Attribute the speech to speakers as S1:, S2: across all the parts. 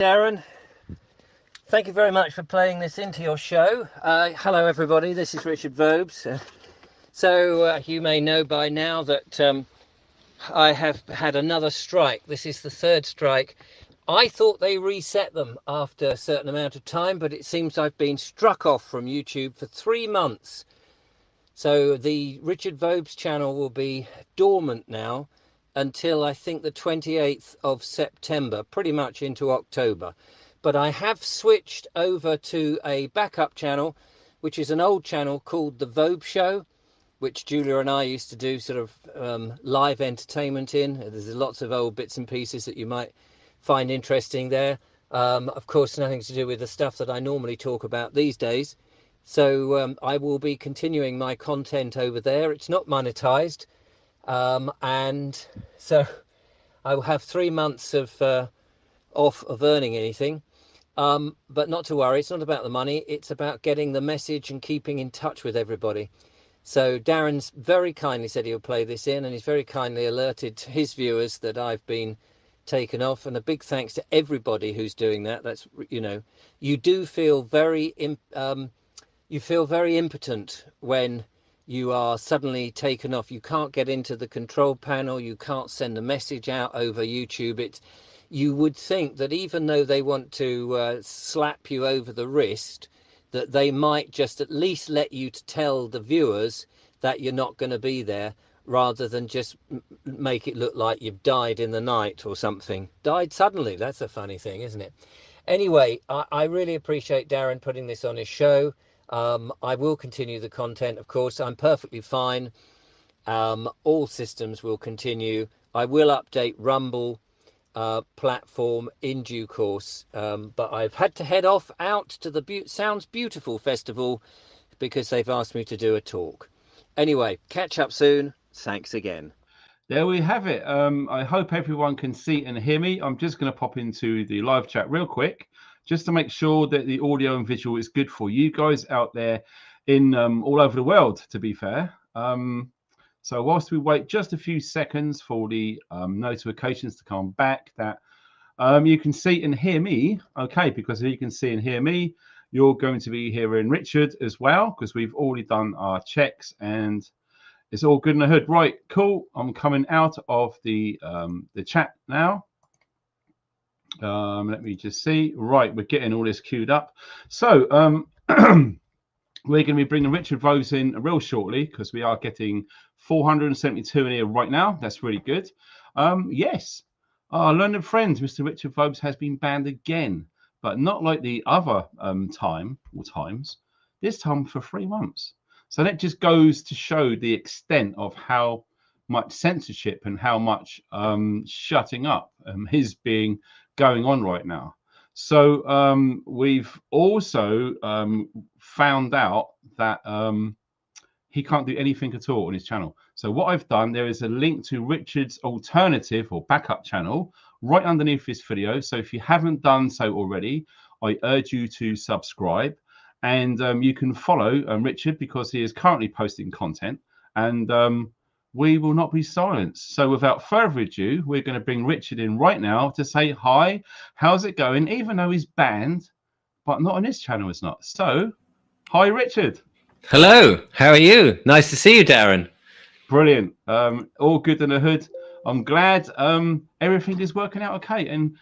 S1: Darren, thank you very much for playing this into your show. Hello everybody, this is Richard Vobes. You may know by now that I have had another strike. This is the third strike. I thought they reset them after a certain amount of time, but it seems I've been struck off from YouTube for 3 months. So the Richard Vobes channel will be dormant now until I think the 28th of September, pretty much into October. But I have switched over to a backup channel, which is an old channel called The Vobes Show, which Julia and I used to do sort of live entertainment in. There's lots of old bits and pieces that you might find interesting there. Of course, nothing to do with the stuff that I normally talk about these days. So I will be continuing my content over there. It's not monetized. And so I will have 3 months of off of earning anything. But not to worry, it's not about the money. It's about getting the message and keeping in touch with everybody. So Darren's very kindly said he'll play this in, and he's very kindly alerted his viewers that I've been taken off. And a big thanks to everybody who's doing that. That's, you know, you do feel very impotent when you are suddenly taken off. You can't get into the control panel. You can't send a message out over YouTube. You would think that even though they want to slap you over the wrist, that they might just at least let you to tell the viewers that you're not going to be there, rather than just make it look like you've died in the night or something. Died suddenly. That's a funny thing, isn't it? Anyway, I really appreciate Darren putting this on his show. I will continue the content, of course. I'm perfectly fine. All systems will continue. I will update Rumble platform in due course, but I've had to head off out to the Sounds Beautiful Festival because they've asked me to do a talk. Anyway, catch up soon. Thanks again.
S2: There we have it. I hope everyone can see and hear me. I'm just going to pop into the live chat real quick, just to make sure that the audio and visual is good for you guys out there in all over the world, to be fair. So whilst we wait just a few seconds for the notifications to come back, that you can see and hear me, okay, because if you can see and hear me, you're going to be hearing Richard as well, because we've already done our checks and it's all good in the hood. Right, cool. I'm coming out of the chat now. Let me just see. Right, we're getting all this queued up. So we're going to be bringing Richard Vobes in real shortly, because we are getting 472 in here right now. That's really good. Yes, our learned friend, Mr. Richard Vobes, has been banned again, but not like the other times. This time for 3 months. So that just goes to show the extent of how much censorship and how much shutting up is going on right now. So we've also found out that he can't do anything at all on his channel. So what I've done, there is a link to Richard's alternative or backup channel right underneath this video. So if you haven't done so already, I urge you to subscribe, and you can follow Richard, because he is currently posting content, and we will not be silenced. So without further ado, we're going to bring Richard in right now to say hi. How's it going? Even though he's banned, but not on his channel, it's not. So, hi, Richard.
S1: Hello. How are you? Nice to see you, Darren.
S2: Brilliant. All good in the hood. I'm glad everything is working out okay. And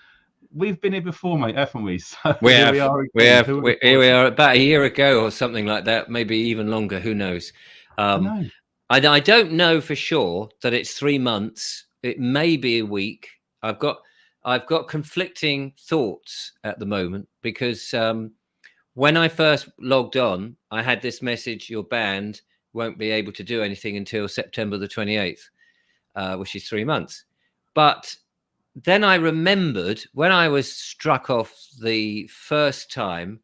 S2: we've been here before, mate, haven't we? So
S1: here we are about a year ago or something like that, maybe even longer. Who knows? I don't know for sure that it's 3 months. It may be a week. I've got conflicting thoughts at the moment, because when I first logged on, I had this message: you're banned, won't be able to do anything until September the 28th, which is 3 months. But then I remembered when I was struck off the first time,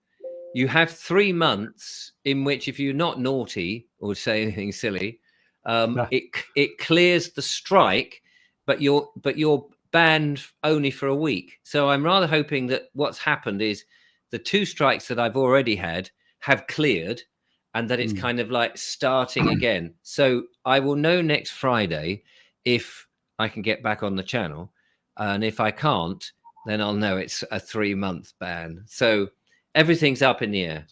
S1: you have 3 months in which, if you're not naughty or say anything silly, it clears the strike, but you're banned only for a week. So I'm rather hoping that what's happened is the 2 strikes that I've already had have cleared, and that it's kind of like starting again. So I will know next Friday if I can get back on the channel, and if I can't, then I'll know it's a 3-month ban. So everything's up in the air.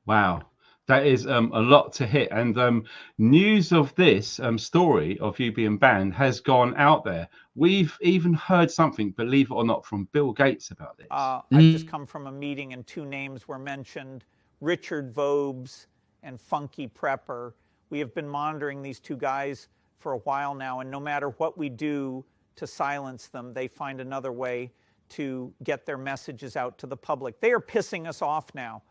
S2: Wow. That is a lot to hit. And news of this story of you being banned has gone out there. We've even heard something, believe it or not, from Bill Gates about this.
S3: I've just come from a meeting and 2 names were mentioned, Richard Vobes and Funky Prepper. We have been monitoring these 2 guys for a while now, and no matter what we do to silence them, they find another way to get their messages out to the public. They are pissing us off now.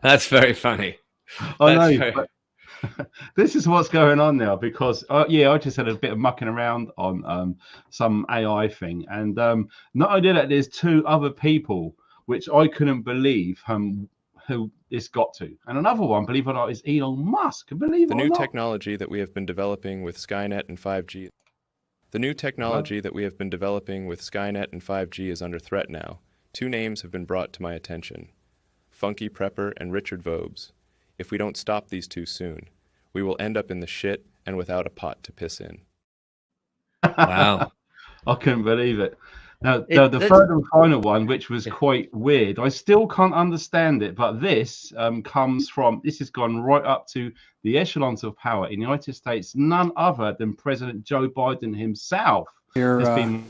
S1: That's very funny.
S2: I know. But this is what's going on now because, yeah, I just had a bit of mucking around on some AI thing. And not only that, there's 2 other people, which I couldn't believe who this got to. And another one, believe it or not, is Elon Musk. Believe it or not.
S4: The new technology that we have been developing with Skynet and 5G. The new technology that we have been developing with Skynet and 5G is under threat now. 2 names have been brought to my attention, Funky Prepper and Richard Vobes. If we don't stop these 2 soon, we will end up in the shit and without a pot to piss in.
S1: Wow.
S2: I couldn't believe it. Now, the third and final one, which was quite weird, I still can't understand it, but this comes from, this has gone right up to the echelons of power in the United States, none other than President Joe Biden himself.
S5: Here, I'm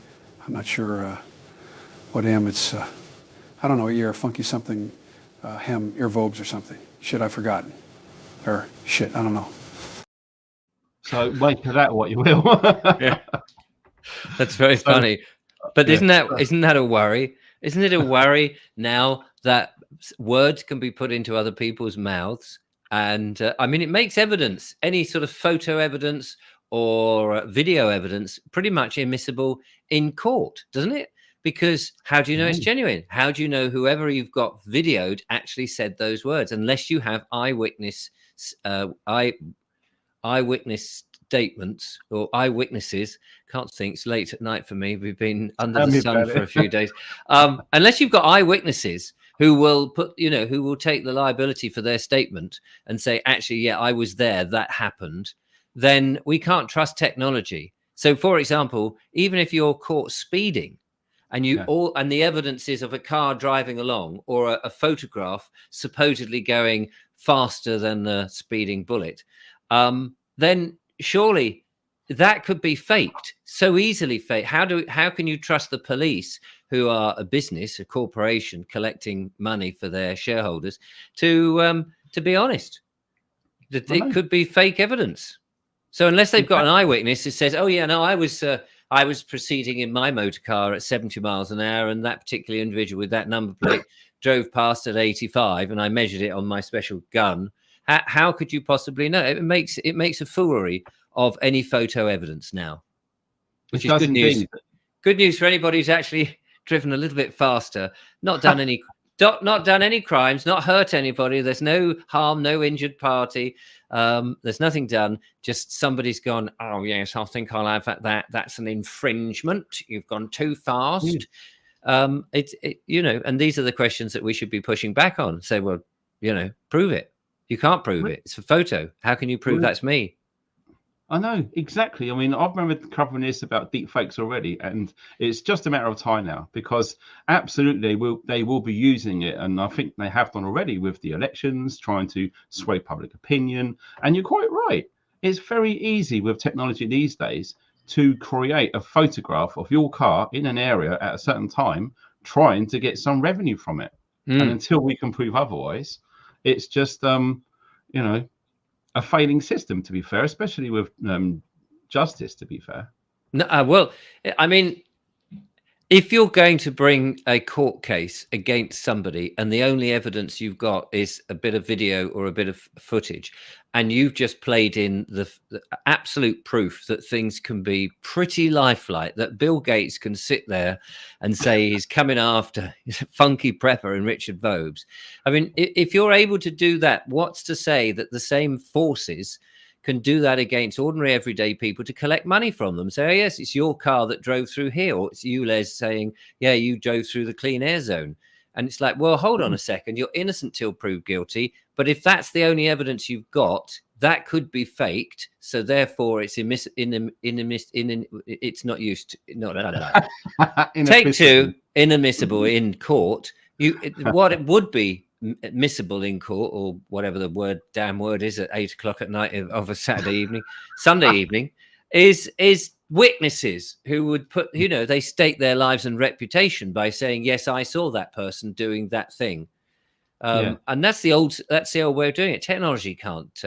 S5: not sure what M it's, I don't know, you're a funky something, hem, earvobes or something. Shit, I've forgotten. Or shit, I don't know.
S2: So make of that what you will.
S1: Yeah. That's very funny. But isn't that a worry? Isn't it a worry now that words can be put into other people's mouths? And I mean, it makes evidence, any sort of photo evidence or video evidence, pretty much immiscible in court, doesn't it? Because how do you know it's genuine? How do you know whoever you've got videoed actually said those words? Unless you have eyewitness statements or eyewitnesses. Can't think, it's late at night for me. We've been under the sun for a few days. Unless you've got eyewitnesses who will who will take the liability for their statement and say, actually, yeah, I was there, that happened, then we can't trust technology. So, for example, even if you're caught speeding and and the evidence is of a car driving along or a photograph supposedly going faster than the speeding bullet, then surely that could be faked, so easily faked. How can you trust the police, who are a business, a corporation collecting money for their shareholders, to be honest? That it could be fake evidence. So unless they've got an eyewitness who says, "Oh yeah, no, I was proceeding in my motor car at 70 miles an hour, and that particular individual with that number plate drove past at 85, and I measured it on my special gun." How could you possibly know? It makes a foolery of any photo evidence now, which is good news. Good news for anybody who's actually driven a little bit faster, not done any crimes, not hurt anybody. There's no harm, no injured party. There's nothing done. Just somebody's gone, oh yes, I think I'll have that. That's an infringement. You've gone too fast. And these are the questions that we should be pushing back on. Say, well, prove it. You can't prove it. It's a photo. How can you prove that's me?
S2: I know, exactly. I mean, I've remembered covering this about deep fakes already, and it's just a matter of time now, because absolutely they will be using it, and I think they have done already with the elections, trying to sway public opinion. And you're quite right. It's very easy with technology these days to create a photograph of your car in an area at a certain time, trying to get some revenue from it. And until we can prove otherwise, it's just a failing system, to be fair, especially with justice, to be fair.
S1: No, well, I mean, if you're going to bring a court case against somebody and the only evidence you've got is a bit of video or a bit of footage, and you've just played in the absolute proof that things can be pretty lifelike, that Bill Gates can sit there and say he's coming after Funky Prepper and Richard Vobes. I mean, if you're able to do that, what's to say that the same forces can do that against ordinary everyday people to collect money from them? So, yes, it's your car that drove through here, or it's you, Les, saying, yeah, you drove through the clean air zone. And it's like, well, hold on a second, you're innocent till proved guilty. But if that's the only evidence you've got, that could be faked, so therefore it's it's not used. Take two, inadmissible in court. What it would be admissible in court, or whatever the damn word is, at 8 o'clock at night of a Saturday evening, Sunday evening, is witnesses who would put, they stake their lives and reputation by saying, yes, I saw that person doing that thing. And that's the old way of doing it. Technology can't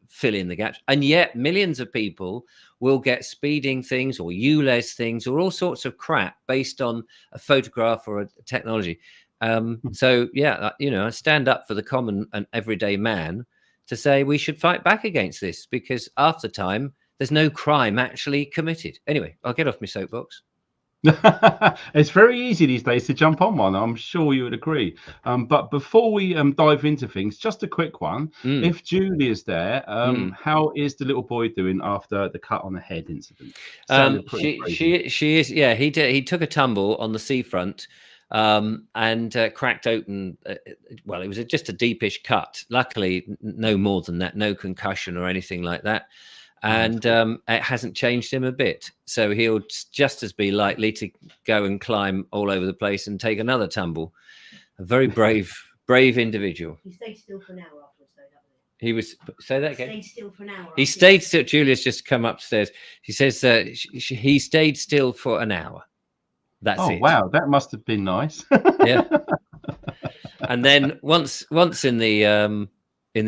S1: fill in the gaps, and yet millions of people will get speeding things or ULEZ things or all sorts of crap based on a photograph or a technology. So yeah, I stand up for the common and everyday man to say we should fight back against this, because half the time there's no crime actually committed. Anyway, I'll get off my soapbox.
S2: It's very easy these days to jump on one. I'm sure you would agree. But before we dive into things, just a quick one. If Julie is there, how is the little boy doing after the cut on the head incident?
S1: She is. Yeah, he took a tumble on the seafront and cracked open. Well, it was just a deepish cut. Luckily, no more than that. No concussion or anything like that. And it hasn't changed him a bit. So he'll just as be likely to go and climb all over the place and take another tumble. A very brave individual.
S6: He stayed still for an hour afterwards, though, haven't
S1: he? He was. Say that again.
S6: He stayed still for an hour.
S1: He stayed still. Julia's just come upstairs. She says he stayed still for an hour. That's it.
S2: Oh wow, that must have been nice.
S1: Yeah. And then once in the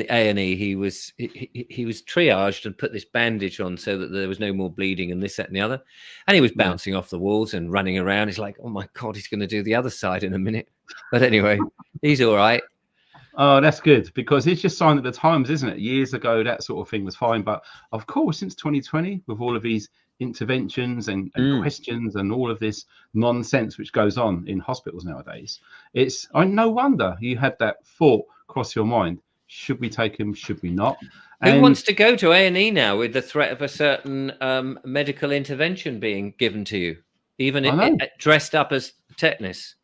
S1: A&E, he was triaged and put this bandage on so that there was no more bleeding and this, that, and the other. And he was bouncing off the walls and running around. He's like, oh my God, he's going to do the other side in a minute. But anyway, he's all right.
S2: Oh, that's good, because it's just sign of the times, isn't it? Years ago, that sort of thing was fine. But of course, since 2020, with all of these interventions and questions and all of this nonsense which goes on in hospitals nowadays, it's no wonder you had that thought cross your mind. Should we take him? Should we not?
S1: Who wants to go to A&E now with the threat of a certain medical intervention being given to you, even dressed up as tetanus?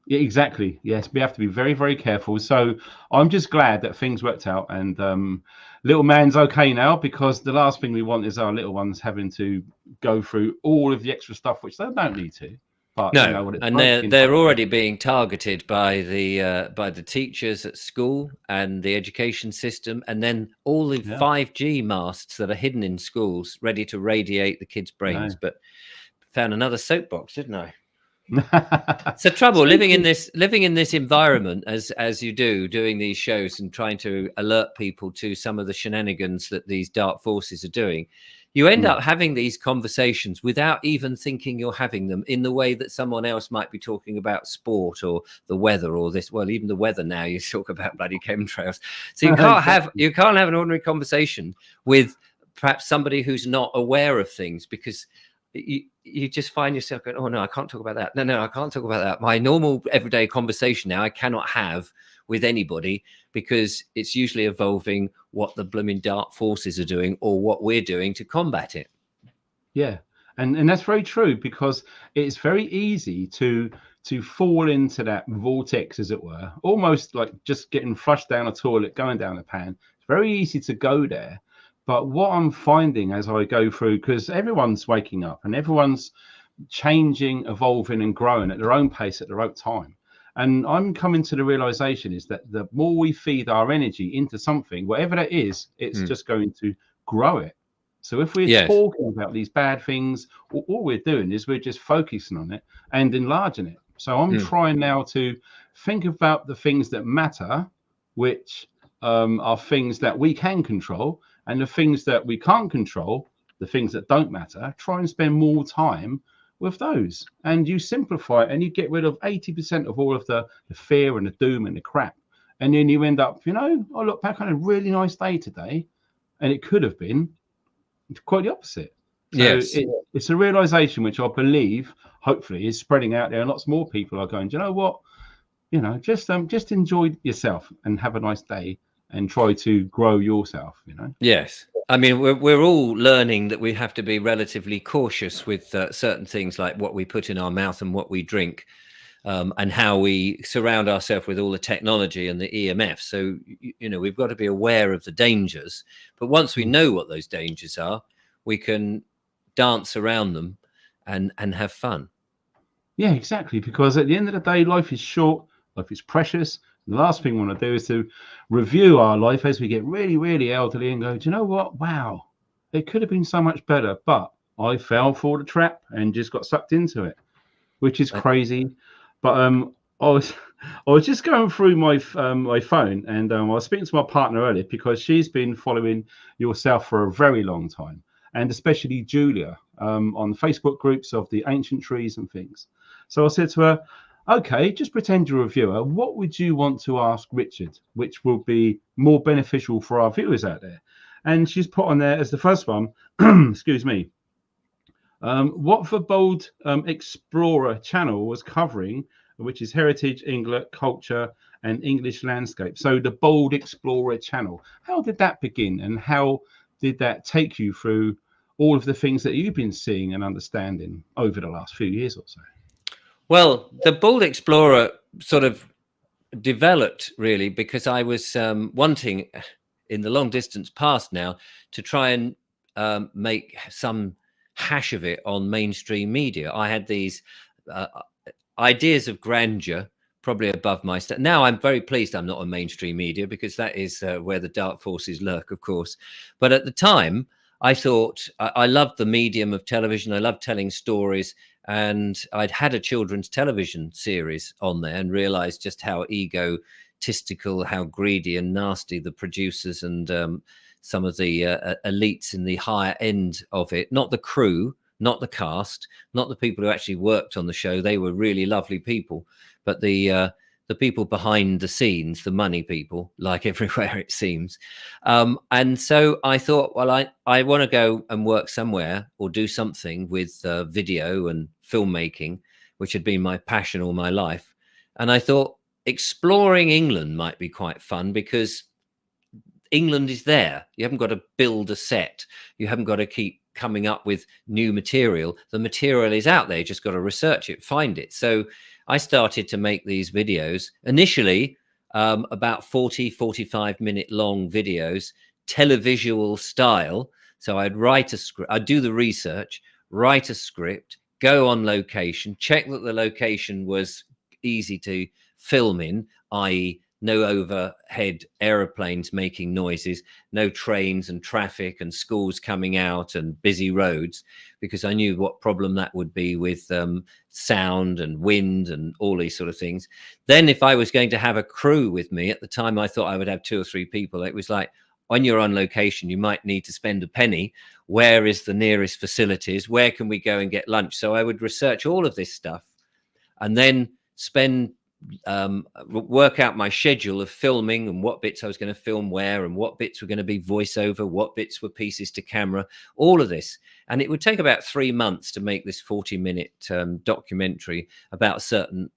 S2: Yeah, exactly. Yes, we have to be very, very careful. So I'm just glad that things worked out, and little man's okay now, because the last thing we want is our little ones having to go through all of the extra stuff which they don't need to. But,
S1: no, and they're already being targeted by the teachers at school and the education system, and then all the 5G masts that are hidden in schools, ready to radiate the kids' brains. But found another soapbox, didn't I? It's the trouble living in this environment as you do, doing these shows and trying to alert people to some of the shenanigans that these dark forces are doing. You end up having these conversations without even thinking you're having them, in the way that someone else might be talking about sport or the weather or this. Well, even the weather now, you talk about bloody chemtrails. So you can't have an ordinary conversation with perhaps somebody who's not aware of things, because you just find yourself going, oh no, I can't talk about that. No, I can't talk about that. My normal everyday conversation now I cannot have with anybody, because it's usually involving what the blooming dark forces are doing or what we're doing to combat it.
S2: Yeah, and that's very true, because it's very easy to fall into that vortex, as it were, almost like just getting flushed down a toilet, going down a pan. It's very easy to go there. But what I'm finding as I go through, because everyone's waking up and everyone's changing, evolving and growing at their own pace at their own time. And I'm coming to the realization is that the more we feed our energy into something, whatever that is, it's just going to grow it. So if we're talking about these bad things, all we're doing is we're just focusing on it and enlarging it. So I'm trying now to think about the things that matter, which are things that we can control. And the things that we can't control, the things that don't matter, try and spend more time with those. And you simplify it and you get rid of 80% of all of the fear and the doom and the crap. And then you end up, I look back on a really nice day today, and it could have been quite the opposite. So
S1: yes.
S2: It's a realization which I believe, hopefully, is spreading out there. And lots more people are going, do you know what? Just enjoy yourself and have a nice day. And try to grow yourself, Yes.
S1: I mean, we're all learning that we have to be relatively cautious with certain things, like what we put in our mouth and what we drink. and how we surround ourselves with all the technology and the EMF. So, you know, we've got to be aware of the dangers. But once we know what those dangers are, we can dance around them and have fun.
S2: Yeah, exactly. Because at the end of the day, life is short, life is precious. And the last thing we want to do is to review our life as we get really, really elderly and go, do you know what? Wow, it could have been so much better, but I fell for the trap and just got sucked into it, which is crazy. But I was just going through my my phone, and I was speaking to my partner earlier because she's been following yourself for a very long time, and especially Julia on Facebook groups of the ancient trees and things. So I said to her, okay, just pretend you're a viewer. What would you want to ask Richard, which will be more beneficial for our viewers out there? And she's put on there as the first one, excuse me, what the Bold Explorer channel was covering, which is heritage, English, culture, and English landscape. So the Bold Explorer channel, how did that begin, and how did that take you through all of the things that you've been seeing and understanding over the last few years or so?
S1: Well, the Bold Explorer sort of developed really because I was wanting in the long distance past now to try and make some hash of it on mainstream media. I had these ideas of grandeur, probably above my standard. Now I'm very pleased I'm not on mainstream media, because that is where the dark forces lurk, of course. But at the time, I thought I loved the medium of television. I loved telling stories, and I'd had a children's television series on there and realized just how egotistical, how greedy and nasty the producers and some of the elites in the higher end of it, not the crew, not the cast, not the people who actually worked on the show. They were really lovely people, but the people behind the scenes, the money people, like everywhere it seems. And so I thought, well, I want to go and work somewhere or do something with video and filmmaking, which had been my passion all my life. And I thought exploring England might be quite fun, because England is there. You haven't got to build a set. You haven't got to keep coming up with new material. The material is out there. You just got to research it, find it. So I started to make these videos initially, about 45 minute long videos, televisual style. So I'd write a script, I'd do the research, write a script, go on location, check that the location was easy to film in, i.e. no overhead aeroplanes making noises, no trains and traffic and schools coming out and busy roads, because I knew what problem that would be with sound and wind and all these sort of things. Then if I was going to have a crew with me, at the time I thought I would have 2 or 3 people. It was like, when you're on location, you might need to spend a penny. Where is the nearest facilities? Where can we go and get lunch? So I would research all of this stuff and then work out my schedule of filming and what bits I was going to film where, and what bits were going to be voiceover, what bits were pieces to camera, all of this. And it would take about 3 months to make this 40-minute documentary about a certain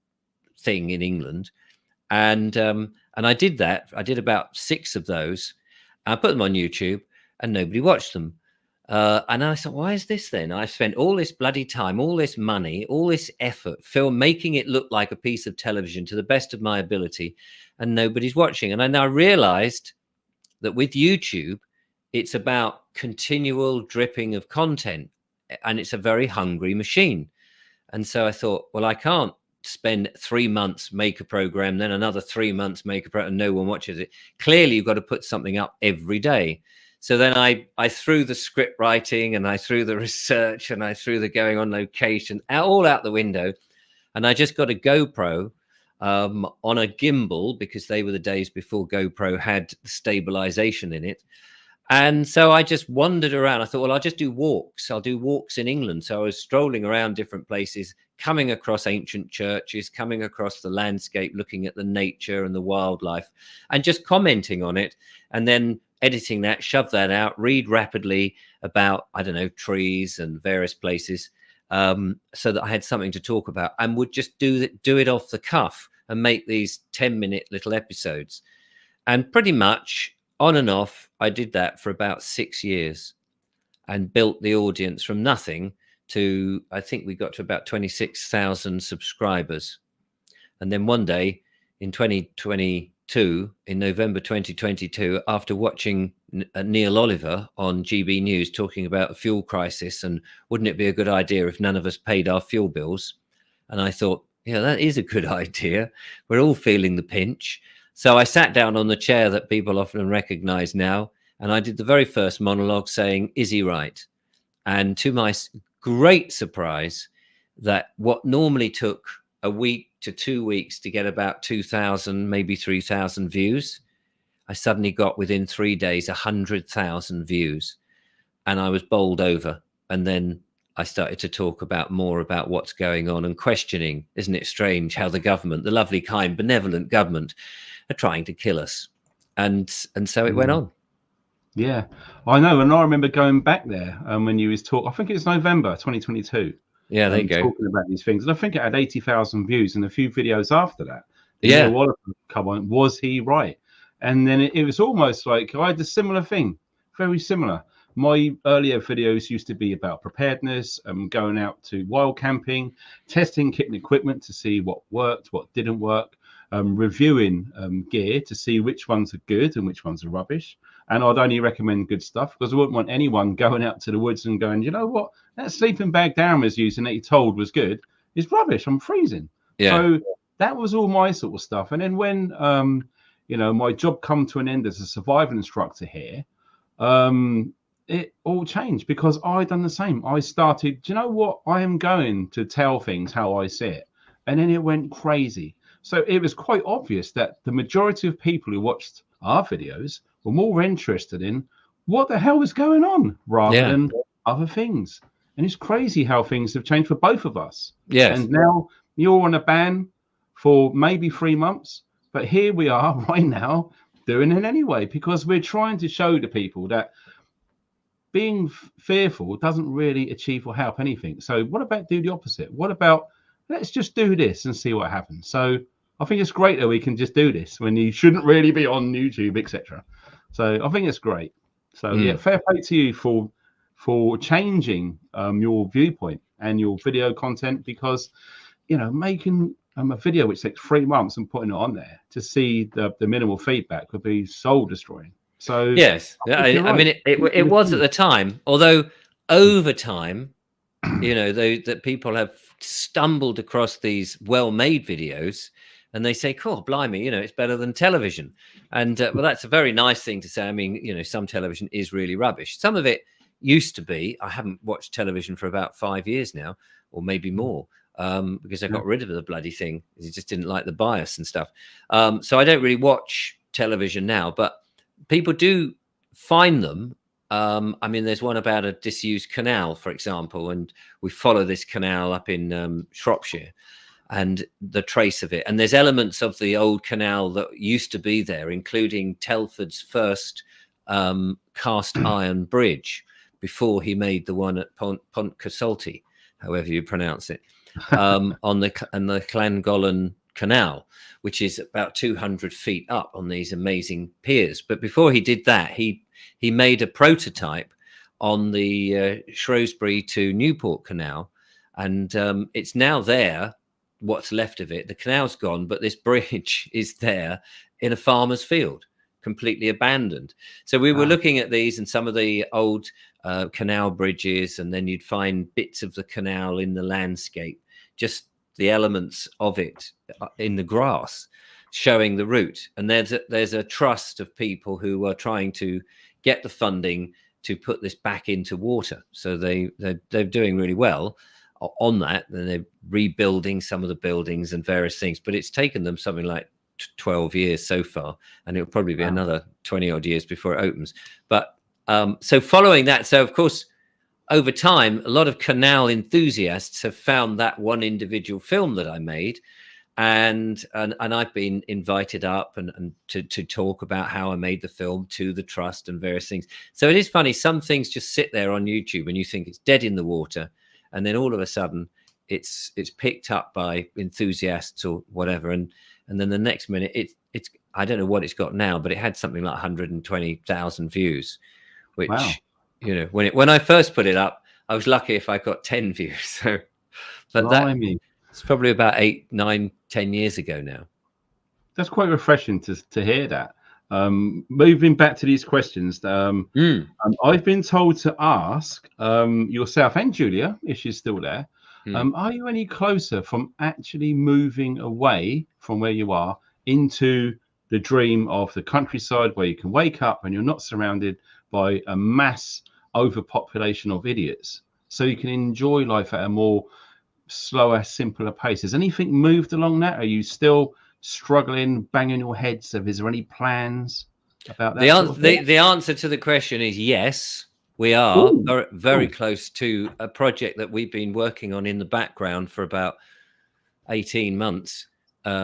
S1: thing in England. And I did that. I did about 6 of those. I put them on YouTube and nobody watched them. And I thought, why is this then? I spent all this bloody time, all this money, all this effort, making it look like a piece of television to the best of my ability, and nobody's watching. And then I realized that with YouTube, it's about continual dripping of content, and it's a very hungry machine. And so I thought, well, I can't spend 3 months, make a program, then another 3 months, make a program, and no one watches it. Clearly, you've got to put something up every day. So then I threw the script writing, and I threw the research, and I threw the going on location all out the window. And I just got a GoPro on a gimbal, because they were the days before GoPro had stabilization in it. And so I just wandered around. I thought, well, I'll just do walks. I'll do walks in England. So I was strolling around different places, coming across ancient churches, coming across the landscape, looking at the nature and the wildlife, and just commenting on it. And then editing that, shove that out, read rapidly about, I don't know, trees and various places, so that I had something to talk about, and would just do it off the cuff and make these 10-minute little episodes. And pretty much on and off, I did that for about 6 years and built the audience from nothing to, I think we got to about 26,000 subscribers. And then one day in 2022, in November 2022, after watching Neil Oliver on GB News talking about a fuel crisis and wouldn't it be a good idea if none of us paid our fuel bills? And I thought, yeah, that is a good idea. We're all feeling the pinch. So I sat down on the chair that people often recognize now, and I did the very first monologue saying, is he right? And to my great surprise, that what normally took a week to 2 weeks to get about 2,000, maybe 3,000 views, I suddenly got within 3 days 100,000 views, and I was bowled over. And then I started to talk about more about what's going on and questioning, isn't it strange how the government, the lovely, kind, benevolent government, are trying to kill us? And so it went on.
S2: Yeah, I know. And I remember going back there when you was talking, I think it's November 2022.
S1: Yeah, there you go.
S2: Talking about these things. And I think it had 80,000 views and a few videos after that.
S1: Yeah.
S2: Come on, was he right? And then it was almost like I had a similar thing, very similar. My earlier videos used to be about preparedness, going out to wild camping, testing kit and equipment to see what worked, what didn't work, reviewing gear to see which ones are good and which ones are rubbish. And I'd only recommend good stuff because I wouldn't want anyone going out to the woods and going, you know what, that sleeping bag Darren was using that he told was good is rubbish. I'm freezing.
S1: Yeah.
S2: So that was all my sort of stuff. And then when, my job come to an end as a survival instructor here, it all changed because I done the same. I started, do you know what? I am going to tell things how I see it. And then it went crazy. So it was quite obvious that the majority of people who watched our videos were more interested in what the hell was going on rather than other things. And it's crazy how things have changed for both of us.
S1: Yes.
S2: And now you're on a ban for maybe 3 months, but here we are right now doing it anyway, because we're trying to show the people that being fearful doesn't really achieve or help anything. So what about do the opposite? What about let's just do this and see what happens? So I think it's great that we can just do this when you shouldn't really be on YouTube, etc. So I think it's great. So yeah, fair play to you for changing your viewpoint and your video content, because making a video which takes 3 months and putting it on there to see the minimal feedback would be soul destroying. So
S1: yes, I mean it was at the time, although over time, that people have stumbled across these well-made videos and they say, cool, blimey, it's better than television. And well, that's a very nice thing to say. I mean, some television is really rubbish. Some of it used to be. I haven't watched television for about 5 years now, or maybe more, because I got rid of the bloody thing. You just didn't like the bias and stuff. So I don't really watch television now, but people do find them. I mean, there's one about a disused canal, for example, and we follow this canal up in Shropshire and the trace of it. And there's elements of the old canal that used to be there, including Telford's first cast iron bridge before he made the one at Pont Casolti, however you pronounce it, on the Llangollen Canal, which is about 200 feet up on these amazing piers. But before he did that, he made a prototype on the Shrewsbury to Newport Canal, and it's now there, what's left of it. The canal's gone, but this bridge is there in a farmer's field, completely abandoned. So we were looking at these and some of the old canal bridges, and then you'd find bits of the canal in the landscape, just the elements of it in the grass showing the route. And there's a trust of people who are trying to get the funding to put this back into water. So they're doing really well on that, and they're rebuilding some of the buildings and various things, but it's taken them something like 12 years so far, and it'll probably be another 20 odd years before it opens. But so following that, so of course over time a lot of canal enthusiasts have found that one individual film that I made, and I've been invited up and to talk about how I made the film to the trust and various things. So it is funny, some things just sit there on YouTube and you think it's dead in the water, and then all of a sudden it's picked up by enthusiasts or whatever, and then the next minute it's I don't know what it's got now, but it had something like 120,000 views, which when I first put it up, I was lucky if I got 10 views. So, but
S7: It's probably about 8, 9, 10 years ago now.
S2: That's quite refreshing to hear that. Moving back to these questions, I've been told to ask yourself and Julia, if she's still there, are you any closer from actually moving away from where you are into the dream of the countryside where you can wake up and you're not surrounded by a mass overpopulation of idiots, so you can enjoy life at a more slower, simpler pace? Has anything moved along that? Are you still struggling, banging your head? So is there any plans about that?
S7: The answer to the question is yes. We are very close to a project that we've been working on in the background for about 18 months,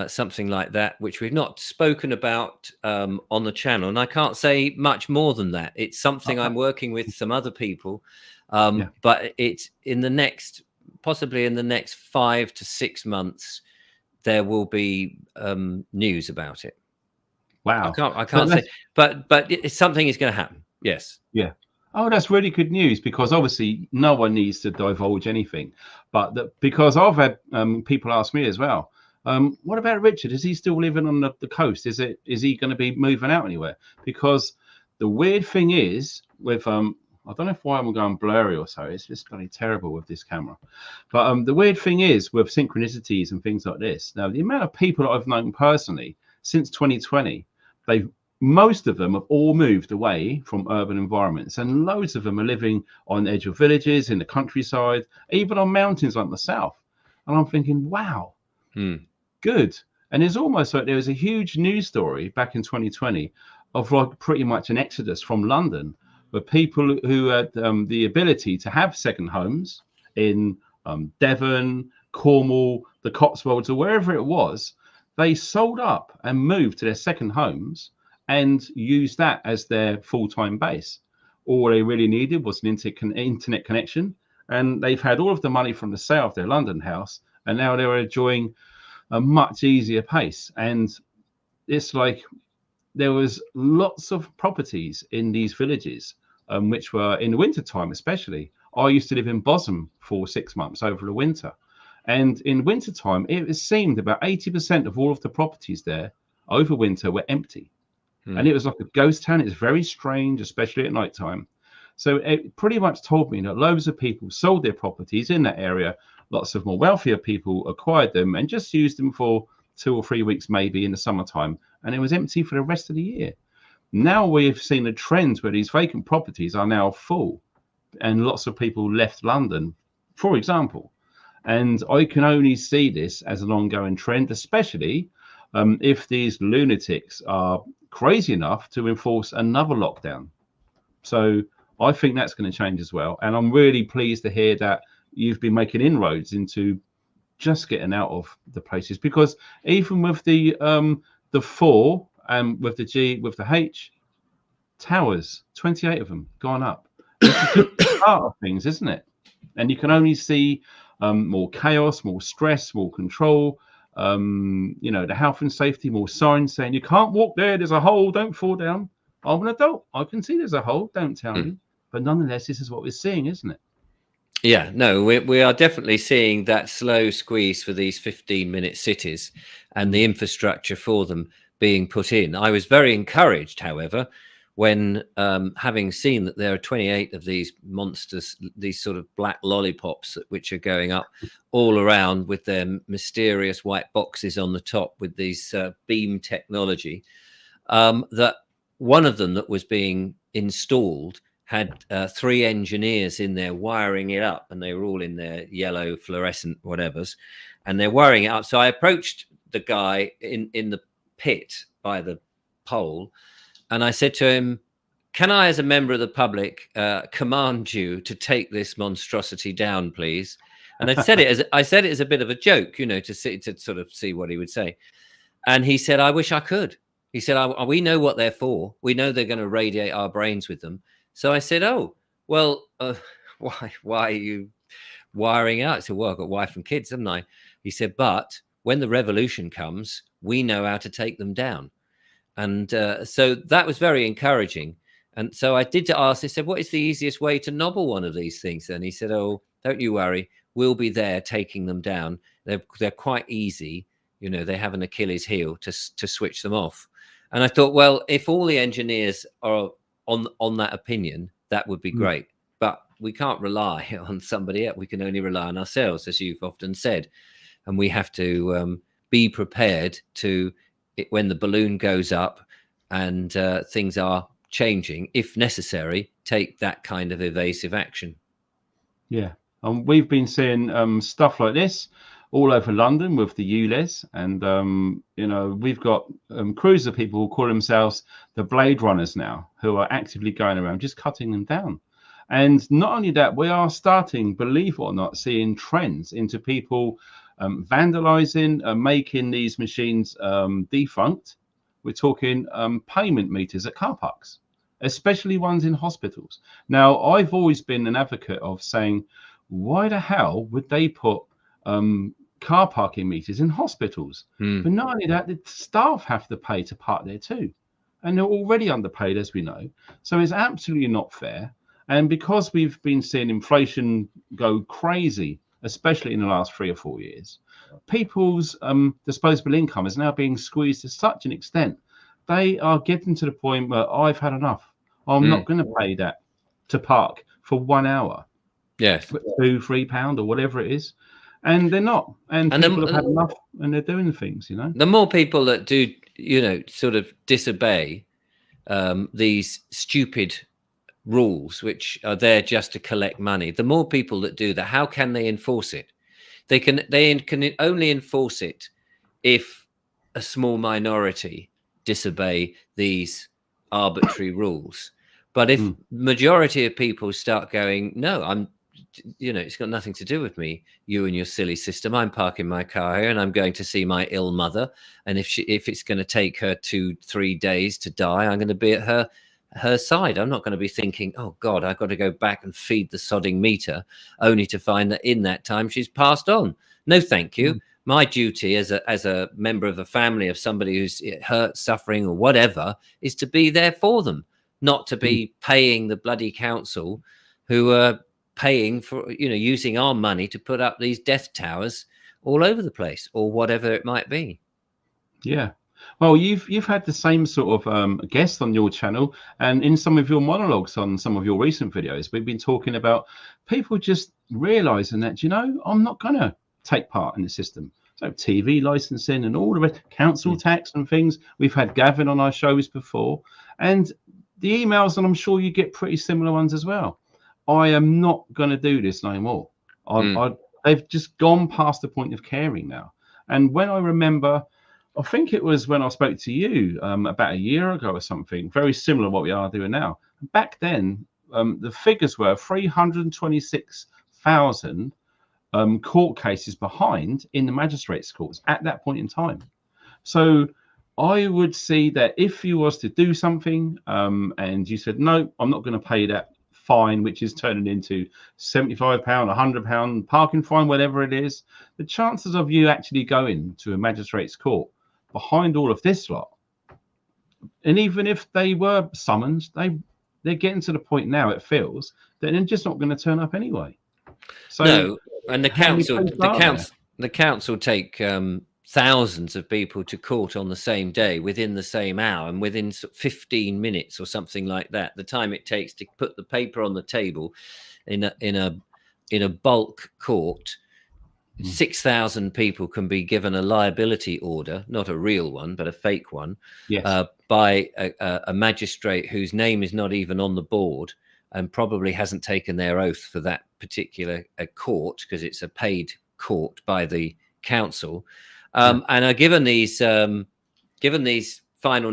S7: something like that, which we've not spoken about on the channel. And I can't say much more than that. It's something I'm working with some other people, but it's in the next, possibly in the next 5 to 6 months, there will be news about it.
S2: Wow.
S7: I can't say, but it's something is going to happen. Yes.
S2: Yeah. Oh, that's really good news, because obviously no one needs to divulge anything, but because I've had people ask me as well, what about Richard? Is he still living on the coast? Is he going to be moving out anywhere? Because the weird thing is with I don't know why I'm going blurry or so. It's just bloody terrible with this camera. But the weird thing is with synchronicities and things like this. Now, the amount of people that I've known personally since 2020, most of them have all moved away from urban environments, and loads of them are living on the edge of villages, in the countryside, even on mountains like the south. And I'm thinking, wow, good. And it's almost like there was a huge news story back in 2020 of like pretty much an exodus from London, where people who had the ability to have second homes in Devon, Cornwall, the Cotswolds, or wherever it was, they sold up and moved to their second homes and used that as their full-time base. All they really needed was an internet connection, and they've had all of the money from the sale of their London house, and now they're enjoying a much easier pace. And it's like there was lots of properties in these villages, which were in the winter time especially. I used to live in Bosham for 6 months over the winter, and in winter time it seemed about 80% of all of the properties there over winter were empty. And it was like a ghost town. It's very strange, especially at night time. So it pretty much told me that loads of people sold their properties in that area. Lots of more wealthier people acquired them and just used them for 2 or 3 weeks, maybe in the summertime. And it was empty for the rest of the year. Now we've seen a trend where these vacant properties are now full, and lots of people left London, for example. And I can only see this as an ongoing trend, especially if these lunatics are crazy enough to enforce another lockdown. So I think that's going to change as well. And I'm really pleased to hear that you've been making inroads into just getting out of the places, because even with the 4 and with the G, with the H towers, 28 of them gone up. It's just part of things, isn't it? And you can only see more chaos, more stress, more control. The health and safety, more signs saying you can't walk there, there's a hole, don't fall down. I'm an adult, I can see there's a hole, don't tell me. But nonetheless, this is what we're seeing, isn't it?
S7: Yeah, no, we are definitely seeing that slow squeeze for these 15-minute cities and the infrastructure for them being put in. I was very encouraged, however, when having seen that there are 28 of these monsters, these sort of black lollipops which are going up all around with their mysterious white boxes on the top with these beam technology, that one of them that was being installed had 3 engineers in there wiring it up, and they were all in their yellow fluorescent whatevers, and they're wiring it up. So I approached the guy in the pit by the pole, and I said to him, can I, as a member of the public, command you to take this monstrosity down, please? And I said it as a bit of a joke, to sort of see what he would say. And he said, I wish I could. He said, we know what they're for. We know they're going to radiate our brains with them. So I said, oh, well, why are you wiring out? I said, well, I've got wife and kids, haven't I? He said, but when the revolution comes, we know how to take them down. And so that was very encouraging. And so I did ask, I said, what is the easiest way to nobble one of these things? And he said, oh, don't you worry. We'll be there taking them down. They're quite easy. You know, they have an Achilles heel to switch them off. And I thought, well, if all the engineers are on that opinion, that would be great. But we can't rely on somebody else. We can only rely on ourselves, as you've often said. And we have to be prepared to, when the balloon goes up and things are changing, if necessary, take that kind of evasive action.
S2: Yeah. And we've been seeing stuff like this all over London with the ULEZ, and you know, we've got crews of people who call themselves the Blade Runners now, who are actively going around just cutting them down. And not only that, we are starting, believe it or not, seeing trends into people vandalizing, making these machines defunct. We're talking payment meters at car parks, especially ones in hospitals. Now, I've always been an advocate of saying, why the hell would they put car parking meters in hospitals? But not only that, the staff have to pay to park there too, and they're already underpaid, as we know. So it's absolutely not fair. And because we've been seeing inflation go crazy, especially in the last 3 or 4 years, people's disposable income is now being squeezed to such an extent they are getting to the point where I've had enough. I'm not going to pay that to park for 1 hour.
S7: Yes,
S2: £2-3 or whatever it is. And they're not, and people have had enough, and they're doing things, you know.
S7: The more people that do, you know, sort of disobey these stupid rules, which are there just to collect money, the more people that do that, how can they enforce it? They can only enforce it if a small minority disobey these arbitrary rules. But if majority of people start going, no, you know, it's got nothing to do with me, you and your silly system. I'm parking my car here and I'm going to see my ill mother. And if it's going to take her 2-3 days to die, I'm going to be at her side. I'm not going to be thinking, oh God, I've got to go back and feed the sodding meter, only to find that in that time she's passed on. No, thank you. My duty as a member of a family of somebody who's hurt, suffering, or whatever, is to be there for them, not to be paying the bloody council who are paying for, you know, using our money to put up these death towers all over the place, or whatever it might be.
S2: Yeah. Well, you've had the same sort of guest on your channel, and in some of your monologues on some of your recent videos, we've been talking about people just realizing that, you know, I'm not going to take part in the system. So TV licensing and all the rest, council tax and things. We've had Gavin on our shows before, and the emails, and I'm sure you get pretty similar ones as well. I am not going to do this no more. They've just gone past the point of caring now. And when I remember, I think it was when I spoke to you about a year ago or something, very similar to what we are doing now. Back then, the figures were 326,000 court cases behind in the magistrates' courts at that point in time. So I would see that if you was to do something and you said, no, I'm not going to pay that fine, which is turning into £75, £100 parking fine, whatever it is, the chances of you actually going to a magistrate's court behind all of this lot, and even if they were summoned, they're getting to the point now, it feels, that they're just not going to turn up anyway. So
S7: no, and the council take thousands of people to court on the same day, within the same hour, and within 15 minutes or something like that, the time it takes to put the paper on the table in a bulk court. 6,000 people can be given a liability order, not a real one, but a fake one, by a magistrate whose name is not even on the board and probably hasn't taken their oath for that particular court, because it's a paid court by the council, and are given these final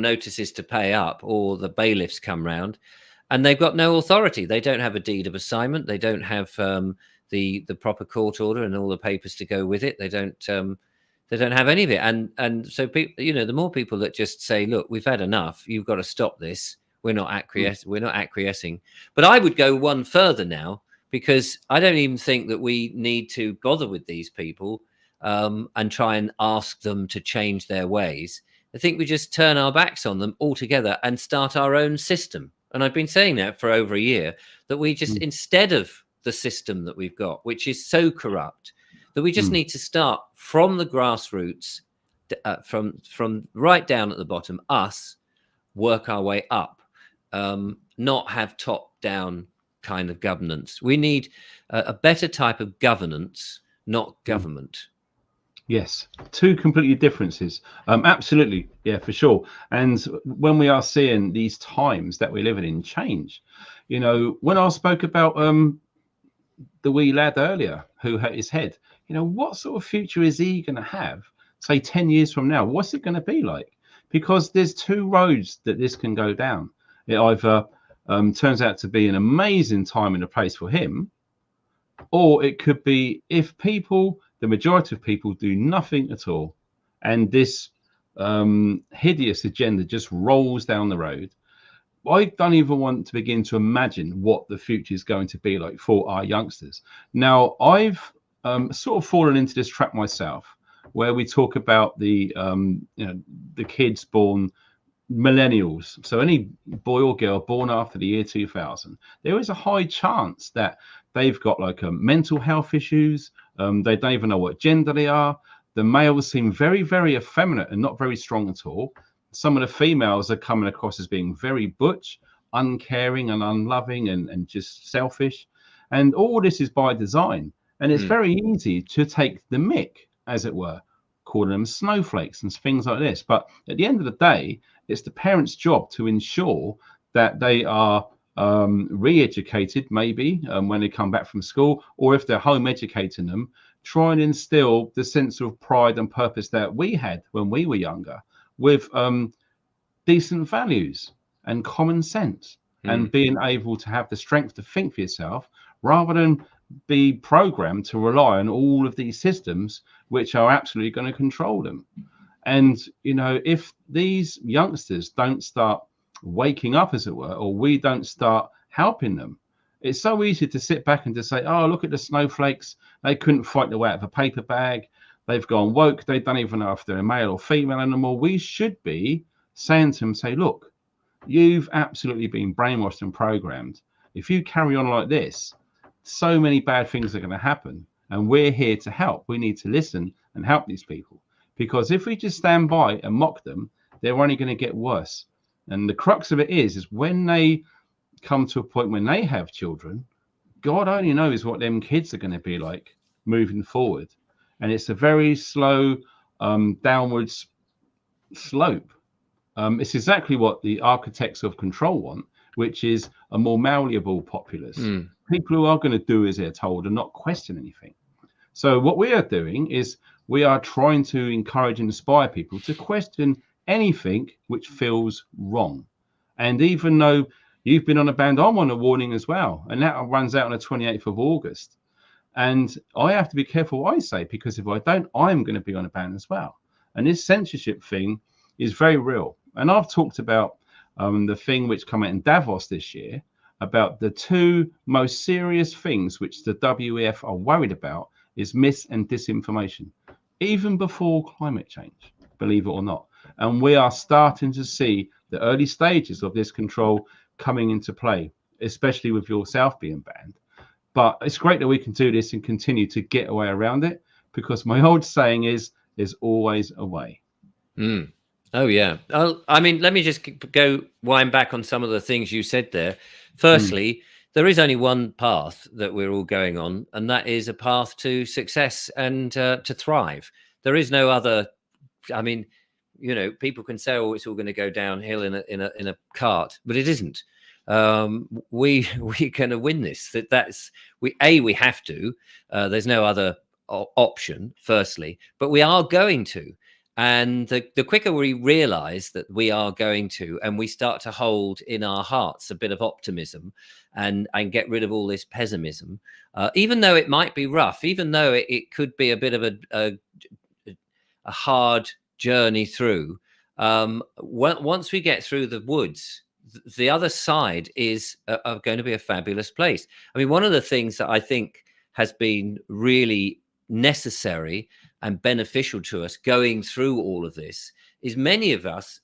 S7: notices to pay up, or the bailiffs come round, and they've got no authority. They don't have a deed of assignment. They don't have the proper court order and all the papers to go with it. They don't have any of it. And so people, you know, the more people that just say, look, we've had enough, you've got to stop this. We're not acquiescing. But I would go one further now, because I don't even think that we need to bother with these people and try and ask them to change their ways. I think we just turn our backs on them altogether and start our own system. And I've been saying that for over a year, that we just, instead of the system that we've got, which is so corrupt, that we just need to start from the grassroots, from right down at the bottom, us work our way up, not have top-down kind of governance. We need a better type of governance, not government.
S2: Yes, two completely differences. Absolutely, yeah, for sure. And when we are seeing these times that we're living in change, you know, when I spoke about the wee lad earlier who hurt his head, you know, what sort of future is he going to have, say 10 years from now? What's it going to be like? Because there's two roads that this can go down. It either turns out to be an amazing time and a place for him, or it could be, if people, the majority of people, do nothing at all, and this hideous agenda just rolls down the road. I don't even want to begin to imagine what the future is going to be like for our youngsters. Now, I've sort of fallen into this trap myself, where we talk about the you know, the kids born millennials. So any boy or girl born after the year 2000, there is a high chance that they've got like mental health issues. They don't even know what gender they are. The males seem very, very effeminate and not very strong at all. Some of the females are coming across as being very butch, uncaring and unloving and just selfish. And all this is by design. And it's very easy to take the mick, as it were, calling them snowflakes and things like this. But at the end of the day, it's the parents' job to ensure that they are re-educated, maybe when they come back from school, or if they're home educating them, try and instill the sense of pride and purpose that we had when we were younger, with decent values and common sense, and being able to have the strength to think for yourself, rather than be programmed to rely on all of these systems which are absolutely going to control them. And, you know, if these youngsters don't start waking up, as it were, or we don't start helping them, it's so easy to sit back and to say, oh, look at the snowflakes. They couldn't fight their way out of a paper bag. They've gone woke. They don't even know if they're a male or female anymore. We should be saying to them, say, look, you've absolutely been brainwashed and programmed. If you carry on like this, so many bad things are going to happen. And we're here to help. We need to listen and help these people. Because if we just stand by and mock them, they're only going to get worse. And the crux of it is when they come to a point when they have children, God only knows what them kids are going to be like moving forward. And it's a very slow downwards slope. It's exactly what the architects of control want, which is a more malleable populace. People who are going to do as they're told and not question anything. So what we are doing is we are trying to encourage and inspire people to question anything which feels wrong. And even though you've been on a ban, I'm on a warning as well. And that runs out on the 28th of August. And I have to be careful what I say, because if I don't, I'm going to be on a ban as well. And this censorship thing is very real. And I've talked about the thing which came out in Davos this year, about the two most serious things which the WEF are worried about is mis and disinformation, even before climate change, believe it or not. And we are starting to see the early stages of this control coming into play, especially with yourself being banned. But it's great that we can do this and continue to get a way around it, because my old saying is, there's always a way.
S7: Oh, yeah. I mean, let me just go wind back on some of the things you said there. Firstly, there is only one path that we're all going on, and that is a path to success and to thrive. There is no other. I mean, you know, people can say, "Oh, it's all going to go downhill in a cart," but it isn't. We're going to win this. We have to. There's no other option. Firstly, but we are going to. And the quicker we realize that we are going to, and we start to hold in our hearts a bit of optimism and get rid of all this pessimism, even though it might be rough, even though it could be a bit of a hard journey through, once we get through the woods, the other side is going to be a fabulous place. I mean, one of the things that I think has been really necessary and beneficial to us going through all of this is many of us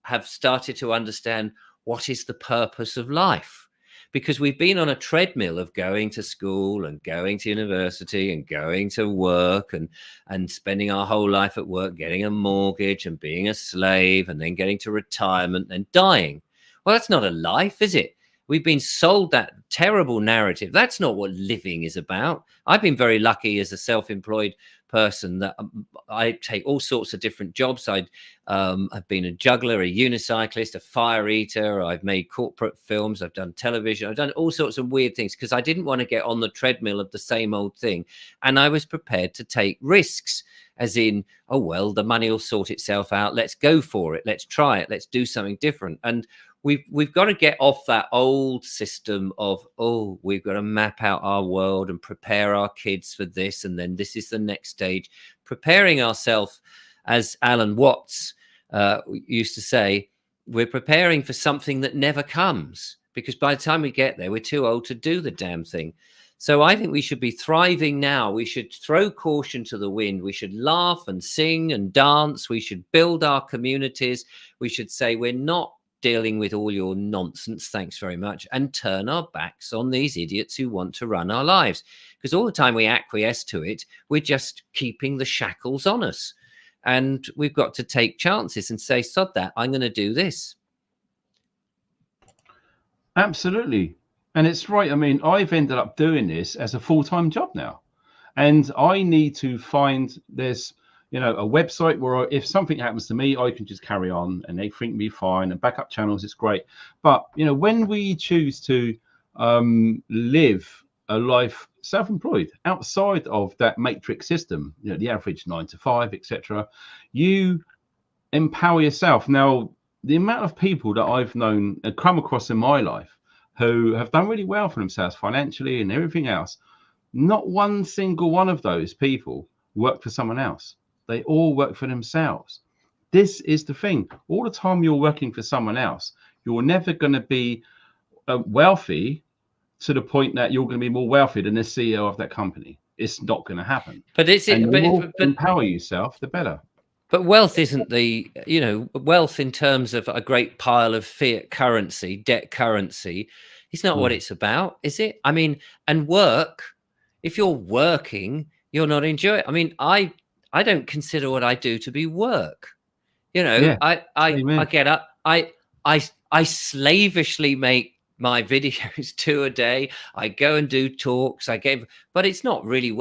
S7: have started to understand what is the purpose of life, because we've been on a treadmill of going to school and going to university and going to work and spending our whole life at work, getting a mortgage and being a slave and then getting to retirement and dying. Well, that's not a life, is it? We've been sold that terrible narrative. That's not what living is about. I've been very lucky as a self-employed person that I take all sorts of different jobs. I've been a juggler, a unicyclist, a fire eater. I've made corporate films. I've done television. I've done all sorts of weird things because I didn't want to get on the treadmill of the same old thing. And I was prepared to take risks, as in, oh, well, the money will sort itself out. Let's go for it. Let's try it. Let's do something different. And we've got to get off that old system of, oh, we've got to map out our world and prepare our kids for this, and then this is the next stage. Preparing ourselves, as Alan Watts used to say, we're preparing for something that never comes, because by the time we get there, we're too old to do the damn thing. So I think we should be thriving now. We should throw caution to the wind. We should laugh and sing and dance. We should build our communities. We should say, we're not dealing with all your nonsense, thanks very much, and turn our backs on these idiots who want to run our lives. Because all the time we acquiesce to it, we're just keeping the shackles on us. And we've got to take chances and say, sod that, I'm going to do this.
S2: Absolutely. And it's right. I mean, I've ended up doing this as a full-time job now. And I need to find this, you know, a website where if something happens to me, I can just carry on and they think me fine, and backup channels, it's great. But, you know, when we choose to live a life self-employed outside of that matrix system, you know, the average 9 to 5, etc., you empower yourself. Now, the amount of people that I've known and come across in my life who have done really well for themselves financially and everything else, not one single one of those people work for someone else. They all work for themselves. This is the thing. All the time you're working for someone else, you're never going to be wealthy to the point that you're going to be more wealthy than the CEO of that company. It's not going to happen.
S7: But the
S2: more empower yourself, the better.
S7: But wealth isn't the, you know, wealth in terms of a great pile of fiat currency, debt currency. It's not what it's about, is it? I mean, and work, if you're working, you're not enjoying it. I mean, I don't consider what I do to be work. You know, yeah, I get up, I slavishly make my videos 2 a day. I go and do talks. But it's not really,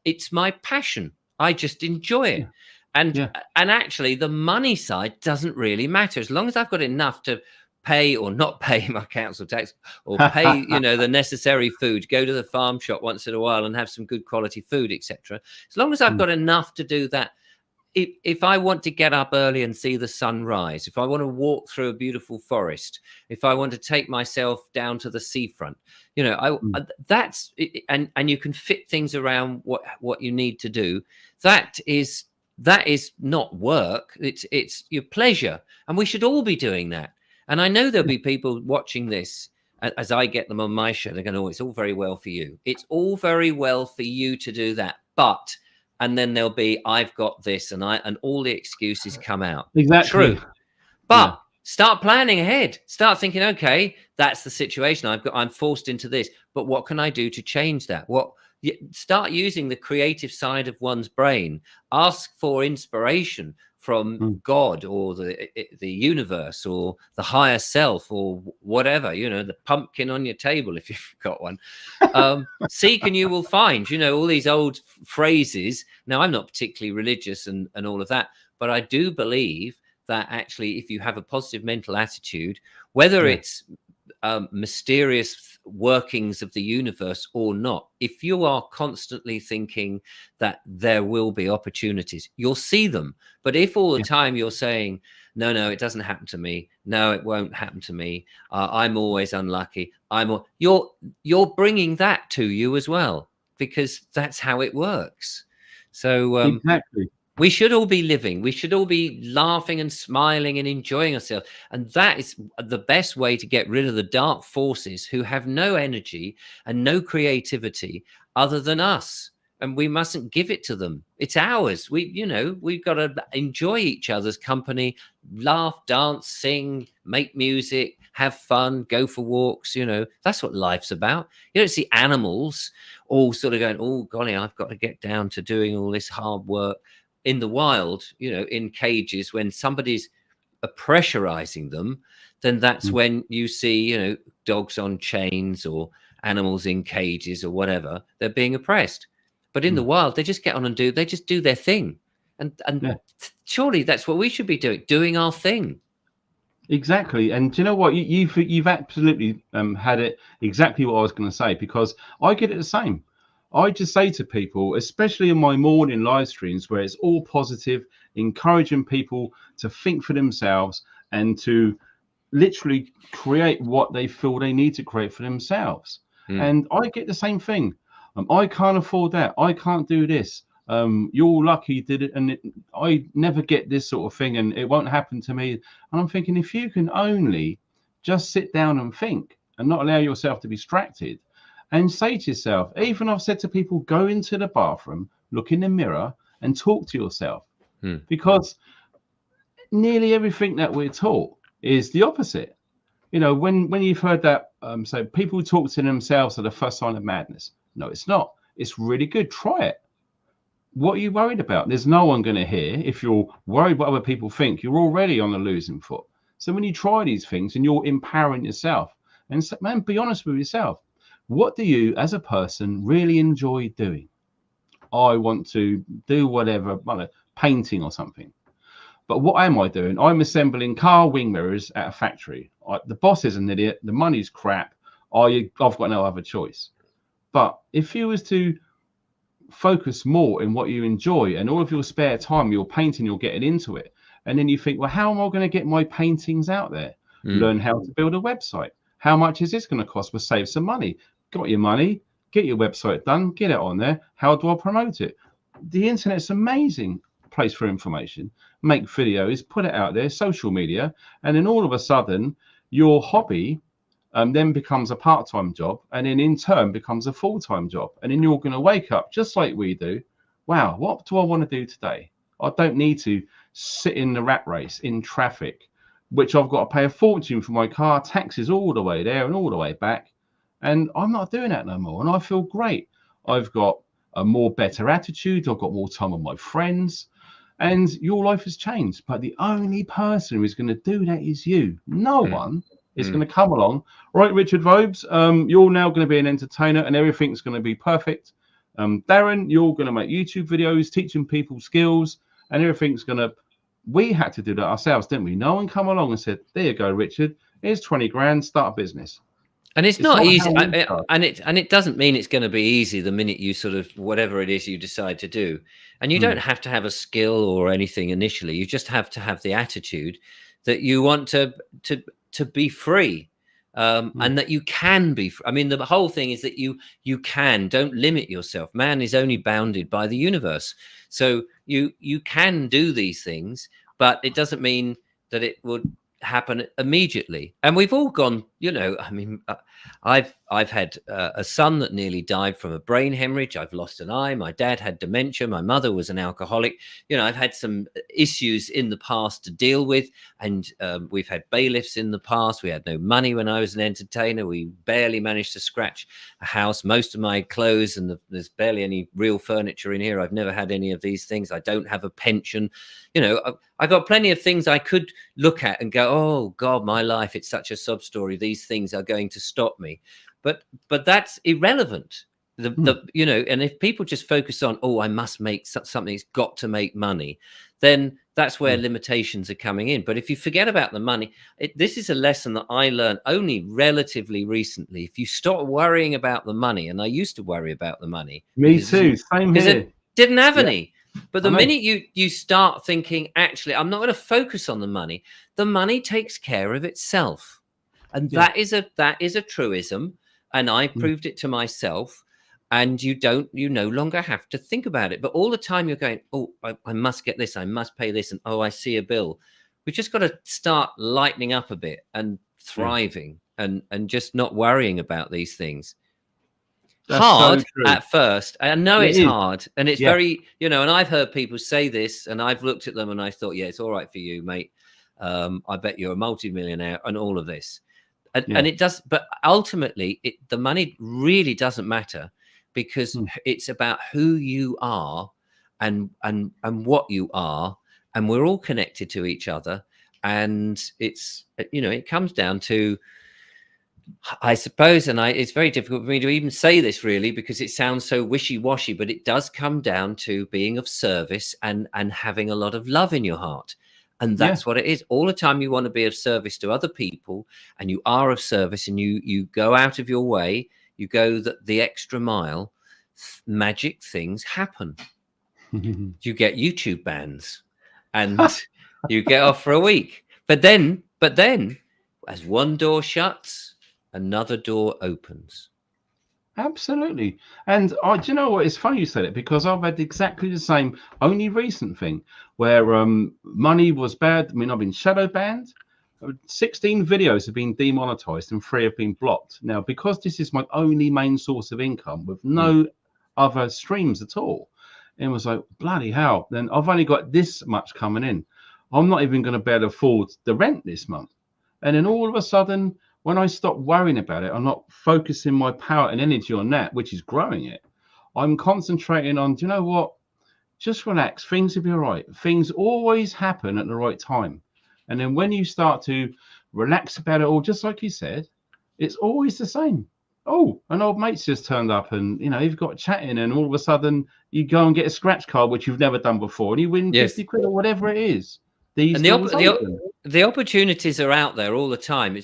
S7: it's my passion. I just enjoy it. Yeah. And actually the money side doesn't really matter. As long as I've got enough to pay or not pay my council tax, or pay, you know, the necessary food, go to the farm shop once in a while and have some good quality food, etc. As long as I've got enough to do that, if I want to get up early and see the sun rise, if I want to walk through a beautiful forest, if I want to take myself down to the seafront, you know, that's, and you can fit things around what you need to do. That is not work. It's your pleasure. And we should all be doing that. And I know there'll be people watching this as I get them on my show. They're going, oh, it's all very well for you. It's all very well for you to do that. But, and then there'll be, I've got this, and all the excuses come out.
S2: Exactly.
S7: True. But start planning ahead. Start thinking, okay, that's the situation I'm forced into this, but what can I do to change that? Start using the creative side of one's brain. Ask for inspiration from God or the universe or the higher self or whatever, you know, the pumpkin on your table if you've got one. Seek and you will find, you know, all these old phrases. Now, I'm not particularly religious and all of that, but I do believe that actually if you have a positive mental attitude, whether it's mysterious workings of the universe or not, if you are constantly thinking that there will be opportunities, you'll see them. But if all the time you're saying, no, it doesn't happen to me, no, it won't happen to me, I'm always unlucky, you're bringing that to you as well, because that's how it works. So
S2: exactly.
S7: We should all be living. We should all be laughing and smiling and enjoying ourselves. And that is the best way to get rid of the dark forces who have no energy and no creativity other than us. And we mustn't give it to them. It's ours. We've got to enjoy each other's company, laugh, dance, sing, make music, have fun, go for walks. You know, that's what life's about. You don't see animals all sort of going, oh golly, I've got to get down to doing all this hard work in the wild, you know, in cages. When somebody's pressurizing them, then that's when you see, you know, dogs on chains or animals in cages or whatever. They're being oppressed. But in the wild, they just get on and they just do their thing. And surely that's what we should be doing our thing.
S2: Exactly. And do you know what? You've absolutely had it exactly what I was going to say, because I get it the same. I just say to people, especially in my morning live streams where it's all positive, encouraging people to think for themselves and to literally create what they feel they need to create for themselves. And I get the same thing. I can't afford that. I can't do this. You're lucky did it, and I never get this sort of thing, and it won't happen to me. And I'm thinking, if you can only just sit down and think and not allow yourself to be distracted, and say to yourself, even I've said to people, go into the bathroom, look in the mirror and talk to yourself, because nearly everything that we're taught is the opposite. You know, when you've heard that, so people talk to themselves are the first sign of madness. No, it's not. It's really good. Try it. What are you worried about? There's no one going to hear. If you're worried what other people think, you're already on the losing foot. So when you try these things and you're empowering yourself, and so, man, be honest with yourself. What do you as a person really enjoy doing? I want to do whatever, painting or something. But what am I doing? I'm assembling car wing mirrors at a factory. The boss is an idiot. The money's crap. I've got no other choice. But if you was to focus more in what you enjoy, and all of your spare time you're painting, you're getting into it, and then you think, well, how am I going to get my paintings out there? Learn how to build a website. How much is this going to cost? We'll save some money. Got your money, get your website done, get it on there. How do I promote it? The internet's amazing place for information. Make videos, put it out there, social media, and then all of a sudden your hobby then becomes a part-time job, and then in turn becomes a full-time job. And then you're going to wake up just like we do. Wow, what do I want to do today? I don't need to sit in the rat race in traffic, which I've got to pay a fortune for my car, taxes all the way there and all the way back. And I'm not doing that no more. And I feel great. I've got a more better attitude. I've got more time with my friends, and your life has changed. But the only person who is going to do that is you. No one is going to come along. Right, Richard Vobes, you're now going to be an entertainer and everything's going to be perfect. Darren, you're going to make YouTube videos teaching people skills, and everything's going to... We had to do that ourselves, didn't we? No one come along and said, there you go, Richard, here's 20 grand, start a business.
S7: And it's not easy, and it doesn't mean it's going to be easy the minute you sort of whatever it is you decide to do. And you don't have to have a skill or anything initially. You just have to have the attitude that you want to be free, and that you can be. I mean, the whole thing is that you can. Don't limit yourself. Man is only bounded by the universe, so you can do these things, but it doesn't mean that it would happen immediately. And we've all gone, you know, I mean, I've had a son that nearly died from a brain hemorrhage. I've lost an eye. My dad had dementia. My mother was an alcoholic. You know, I've had some issues in the past to deal with, and we've had bailiffs in the past. We had no money when I was an entertainer. We barely managed to scratch a house. Most of my clothes, and there's barely any real furniture in here. I've never had any of these things. I don't have a pension. You know, I got plenty of things I could look at and go, oh God, my life, it's such a sub story. These things are going to stop me. But that's irrelevant. You know, and if people just focus on, oh, I must make something, it's got to make money, then that's where limitations are coming in. But if you forget about the money, this is a lesson that I learned only relatively recently. If you stop worrying about the money, and I used to worry about the money.
S2: Me too, same here.
S7: It didn't have any. But the minute you start thinking, actually, I'm not going to focus on the money takes care of itself. And that is a truism. And I proved it to myself. And you no longer have to think about it. But all the time you're going, oh, I must get this, I must pay this, and oh, I see a bill. We've just got to start lightening up a bit and thriving and just not worrying about these things. That's hard so at first. I know it's hard, and it's very, you know, and I've heard people say this, and I've looked at them and I thought, yeah, it's all right for you, mate. I bet you're a multimillionaire and all of this. And it does, but ultimately the money really doesn't matter, because it's about who you are and what you are, and we're all connected to each other. And it's, you know, it comes down to, I suppose, and it's very difficult for me to even say this really, because it sounds so wishy-washy, but it does come down to being of service and having a lot of love in your heart. And that's what it is. All the time you want to be of service to other people, and you are of service, and you go out of your way, you go the extra mile, magic things happen. You get YouTube bans, and you get off for a week. But then, as one door shuts, another door opens.
S2: Absolutely. And do you know what? It's funny you said it, because I've had exactly the same, only recent thing, where money was bad. I mean, I've been shadow banned. 16 videos have been demonetized and 3 have been blocked. Now, because this is my only main source of income with no other streams at all, it was like, bloody hell, then I've only got this much coming in. I'm not even going to be able to afford the rent this month. And then all of a sudden, when I stop worrying about it, I'm not focusing my power and energy on that, which is growing it. I'm concentrating on, do you know what? Just relax. Things will be all right. Things always happen at the right time. And then when you start to relax about it all, just like you said, it's always the same. Oh, an old mate's just turned up, and, you know, you've got chatting, and all of a sudden you go and get a scratch card, which you've never done before, and you win 50 quid or whatever it is. And
S7: the opportunities are out there all the time.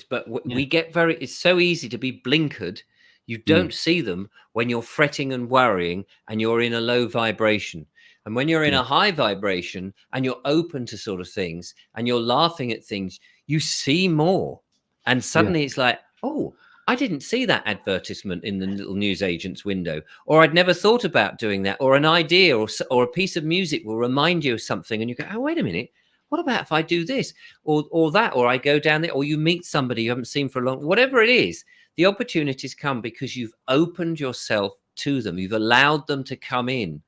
S7: We get it's so easy to be blinkered. You don't see them when you're fretting and worrying and you're in a low vibration. And when you're in a high vibration and you're open to sort of things and you're laughing at things, you see more. And suddenly it's like, oh, I didn't see that advertisement in the little newsagent's window, or I'd never thought about doing that, or an idea or a piece of music will remind you of something, and you go, oh, wait a minute. What about if I do this or that, or I go down there, or you meet somebody you haven't seen for a long, whatever it is, the opportunities come because you've opened yourself to them. You've allowed them to come in.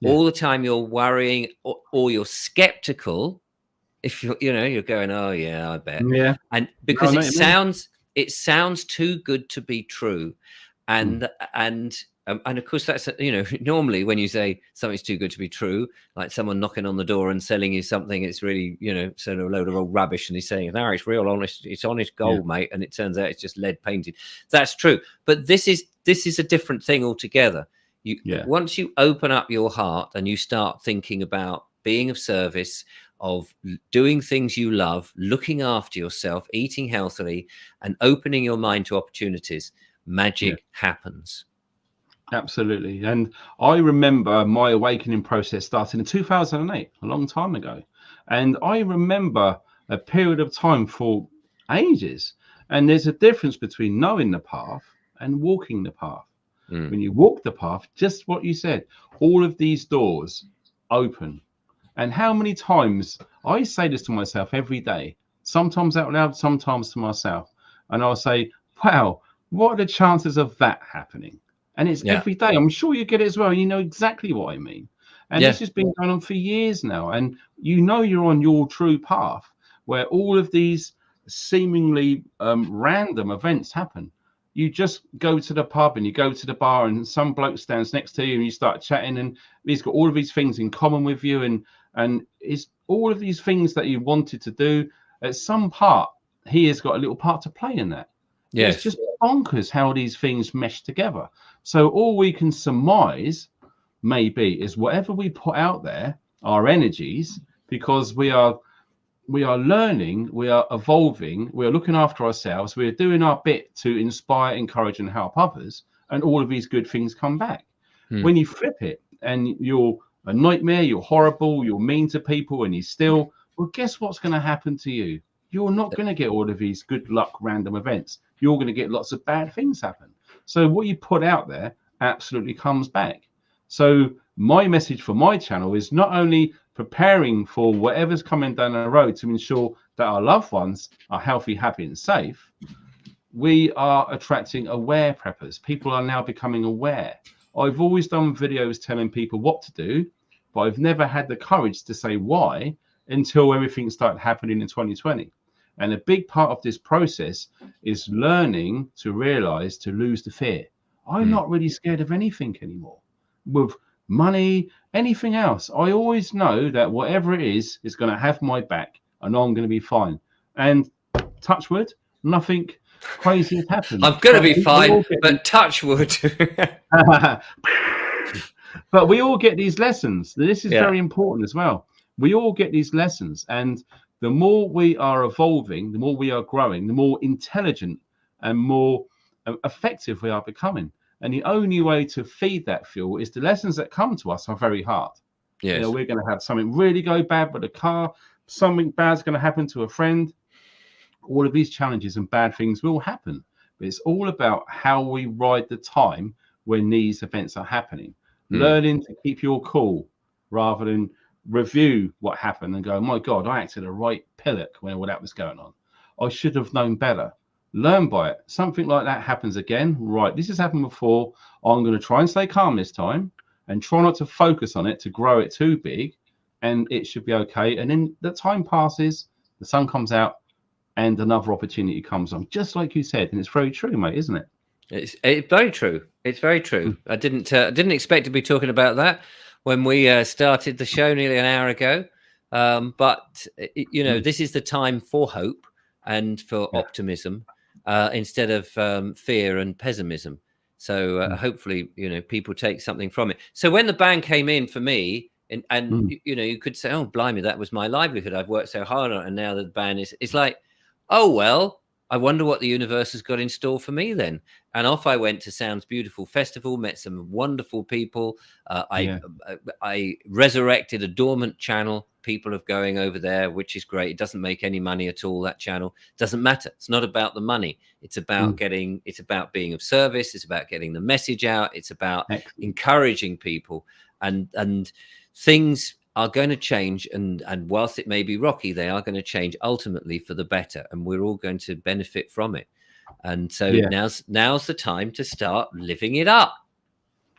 S7: All the time you're worrying or you're skeptical. If you're going, oh yeah, I bet. Yeah. And because it sounds too good to be true. And of course, that's, normally when you say something's too good to be true, like someone knocking on the door and selling you something, it's really, sort of a load of old rubbish. And he's saying, no, it's real honest. It's honest gold, mate. And it turns out it's just lead painted. That's true. But this is a different thing altogether. Once you open up your heart and you start thinking about being of service, of doing things you love, looking after yourself, eating healthily, and opening your mind to opportunities, magic happens.
S2: Absolutely. And I remember my awakening process starting in 2008, a long time ago. And I remember a period of time for ages. And there's a difference between knowing the path and walking the path. When you walk the path, just what you said, all of these doors open. And how many times I say this to myself every day, sometimes out loud, sometimes to myself. And I'll say, wow, what are the chances of that happening? And it's every day. I'm sure you get it as well. You know exactly what I mean. And this has been going on for years now. And you're on your true path where all of these seemingly random events happen. You just go to the pub and you go to the bar and some bloke stands next to you and you start chatting and he's got all of these things in common with you. And it's all of these things that you wanted to do. At some part, he has got a little part to play in that. Yes. It's just bonkers how these things mesh together. So all we can surmise maybe is whatever we put out there, our energies, because we are learning, we are evolving, we are looking after ourselves, we are doing our bit to inspire, encourage, and help others, and all of these good things come back. When you flip it and you're a nightmare, you're horrible, you're mean to people, and well, guess what's going to happen to you? You're not going to get all of these good luck random events. You're going to get lots of bad things happen. So what you put out there absolutely comes back. So my message for my channel is not only preparing for whatever's coming down the road to ensure that our loved ones are healthy, happy, and safe. We are attracting aware preppers. People are now becoming aware. I've always done videos telling people what to do, but I've never had the courage to say why until everything started happening in 2020. And a big part of this process is learning to realize, to lose the fear. I'm not really scared of anything anymore. With money, anything else, I always know that whatever it is going to have my back and I'm going to be fine. And touch wood, nothing crazy has happened.
S7: I'm going to be fine, but touch wood.
S2: But we all get these lessons. This is very important as well. We all get these lessons. And the more we are evolving, the more we are growing, the more intelligent and more effective we are becoming. And the only way to feed that fuel is the lessons that come to us are very hard.
S7: Yes.
S2: You know, we're going to have something really go bad with a car. Something bad's going to happen to a friend. All of these challenges and bad things will happen. But it's all about how we ride the time when these events are happening. Learning to keep your cool rather than review what happened and go, my God, I acted a right pillock when all that was going on. I should have known better. Learn by it. Something like that happens again. Right, this has happened before. I'm going to try and stay calm this time and try not to focus on it to grow it too big, and it should be okay. And then the time passes, the sun comes out, and another opportunity comes on, just like you said. And it's very true, mate, isn't it?
S7: It's very true. It's very true. I didn't expect to be talking about that when we started the show nearly an hour ago. But you know, this is the time for hope and for optimism instead of fear and pessimism. So hopefully, you know, people take something from it. So when the ban came in for me, and you know, you could say, "Oh, blimey, that was my livelihood. I've worked so hard on it, and now the ban is." It's like, oh well. I wonder what the universe has got in store for me then. And off I went to Sounds Beautiful Festival, met some wonderful people. I resurrected a dormant channel. People are going over there, which is great. It doesn't make any money at all, that channel. Doesn't matter. It's not about the money. It's about it's about being of service. It's about getting the message out. It's about encouraging people. And things are going to change, and whilst it may be rocky, they are going to change ultimately for the better, and we're all going to benefit from it. And so now's the time to start living it up.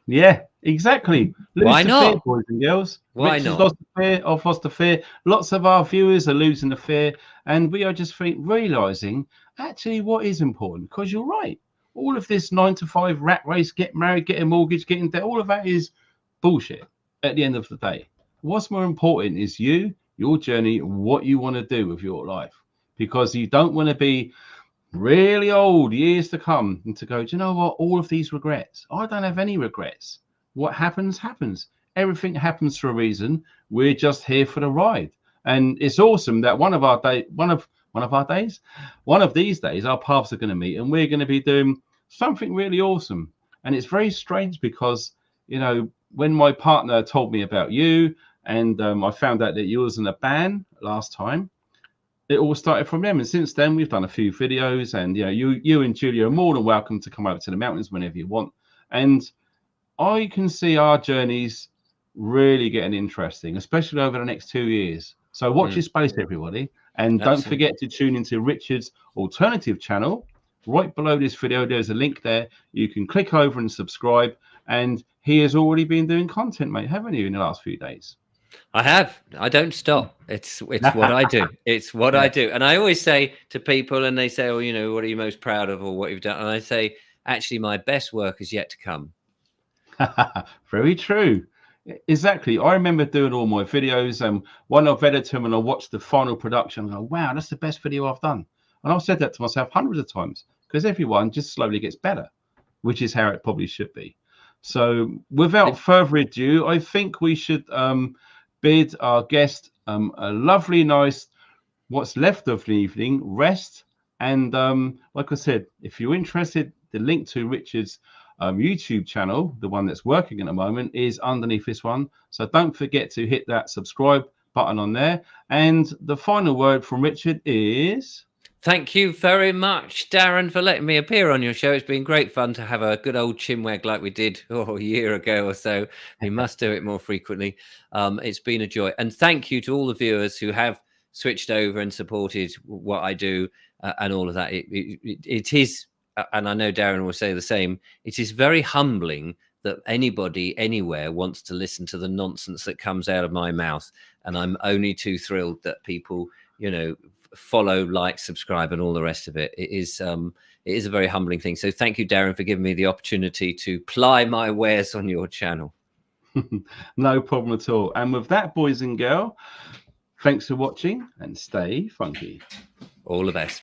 S2: Yeah, exactly.
S7: Why not,
S2: fear, boys and girls?
S7: Why not?
S2: Lost the fear. I've lost the fear. Lots of our viewers are losing the fear, and we are just realizing actually what is important. Because you're right, all of this 9-to-5 rat race, get married, get a mortgage, getting debt, all of that is bullshit. At the end of the day, what's more important is you, your journey, what you want to do with your life, because you don't want to be really old years to come and to go, do you know what, all of these regrets, I don't have any regrets. What happens everything happens for a reason. We're just here for the ride. And it's awesome that one of these days our paths are going to meet, and we're going to be doing something really awesome. And it's very strange because, you know, when my partner told me about you, and I found out that you was in a ban last time, it all started from them. And since then, we've done a few videos, and you know, you and Julia are more than welcome to come over to the mountains whenever you want. And I can see our journeys really getting interesting, especially over the next 2 years. So watch your space, everybody. And don't forget to tune into Richard's alternative channel. Right below this video, there's a link there. You can click over and subscribe. And he has already been doing content, mate, haven't you, in the last few days?
S7: I have. I don't stop. It's what I do. It's what I do. And I always say to people, and they say, oh, you know, what are you most proud of or what you've done? And I say, actually, my best work is yet to come.
S2: Very true. Exactly. I remember doing all my videos, and when I've edited them and I watched the final production, I go, wow, that's the best video I've done. And I've said that to myself hundreds of times, because everyone just slowly gets better, which is how it probably should be. So without further ado, I think we should bid our guest a lovely, nice, what's left of the evening, rest. And like I said, if you're interested, the link to Richard's YouTube channel, the one that's working at the moment, is underneath this one. So don't forget to hit that subscribe button on there. And the final word from Richard is...
S7: Thank you very much, Darren, for letting me appear on your show. It's been great fun to have a good old chinwag like we did a year ago or so. We must do it more frequently. It's been a joy. And thank you to all the viewers who have switched over and supported what I do and all of that. It is, and I know Darren will say the same, it is very humbling that anybody anywhere wants to listen to the nonsense that comes out of my mouth. And I'm only too thrilled that people, you know, follow, like, subscribe, and all the rest of it. It is a very humbling thing. So thank you, Darren, for giving me the opportunity to ply my wares on your channel.
S2: No problem at all. And with that, boys and girls, thanks for watching and stay funky.
S7: All the best.